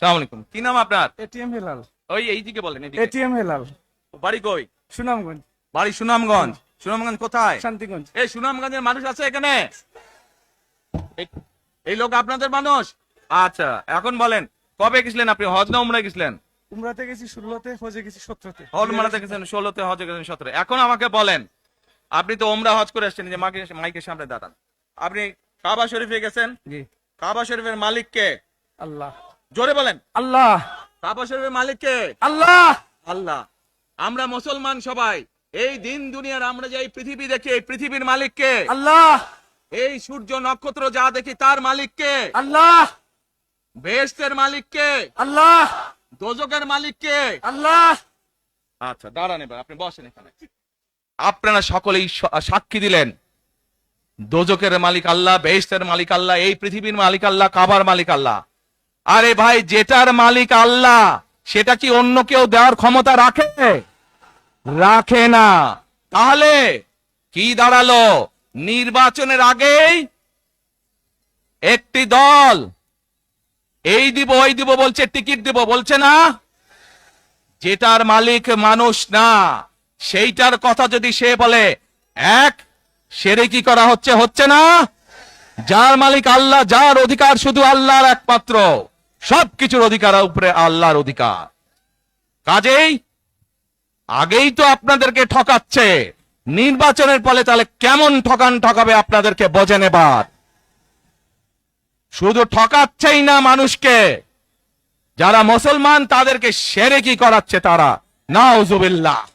আসসালামু আলাইকুম। কি নাম আপনার? এটিএম হেলাল। ওই এইদিকে বলেন। এদিকে। এটিএম হেলাল। বাড়ি কই? সুনামগঞ্জ। বাড়ি সুনামগঞ্জ। সুনামগঞ্জ কোথায়? শান্তিগঞ্জ। এই সুনামগঞ্জের মানুষ আছে এখানে? এই- এই লোক আপনাদের মানুষ? আচ্ছা, এখন বলেন কবে গেছিলেন আপনি? হজ না উমরায় গেছিলেন? উমরাতে গেছি 16তে, হজে গেছি 17তে। উমরাতে গেছেন 16তে, হজে গেছেন 17। এখন আমাকে বলেন, আপনি তো উমরা হজ করে আসছেন, যে মাইকের সামনে দাঁড়ান। আপনি কাবা শরীফে গেছেন, জি। কাবা শরীফের মালিক কে? আল্লাহ। জোরে বলেন। আল্লাহ। কাবা শরীফের মালিক কে? আল্লাহ। আল্লাহ। আমরা মুসলমান সবাই এই দিন দুনিয়ার, আমরা যে এই পৃথিবী দেখি, এই পৃথিবীর মালিক কে? আল্লাহ। এই সূর্য নক্ষত্র যা দেখি তার মালিক কে? আল্লাহ। বেহেশতের মালিক কে? আল্লাহ। দোজখের মালিক কে? আল্লাহ। আচ্ছা, দাঁড়ান, এবার আপনি বসেন এখানে। আপনারা সকলেই সাক্ষী দিলেন দোজখের মালিক আল্লাহ, বেহেশতের মালিক আল্লাহ, এই পৃথিবীর মালিক আল্লাহ, কাবার মালিক আল্লাহ। আরে ভাই, যেটার মালিক আল্লাহ সেটা কি অন্য কেউ দেওয়ার ক্ষমতা রাখে? রাখে না। তাহলে কি দাঁড়ালো? নির্বাচনের আগেই একটি দল এই দিব ওই দিব বলছে, টিকিট দিব বলছে না? যেটার মালিক মানুষ না, সেইটার কথা যদি সে বলে, এক সেরে কি করা হচ্ছে? হচ্ছে না? যার মালিক আল্লাহ, যার অধিকার শুধু আল্লাহর একমাত্র, সবকিছুর অধিকার উপরে আল্লাহর অধিকার। কাজেই আগেই তো আপনাদেরকে ঠকাচ্ছে, নির্বাচনের ফলে তাহলে কেমন ঠকাবে আপনাদেরকে বোঝেন এবার। শুধু ঠকাচ্ছেই না মানুষকে, যারা মুসলমান তাদেরকে শিরকি করাচ্ছে তারা। নাউজুবিল্লাহ।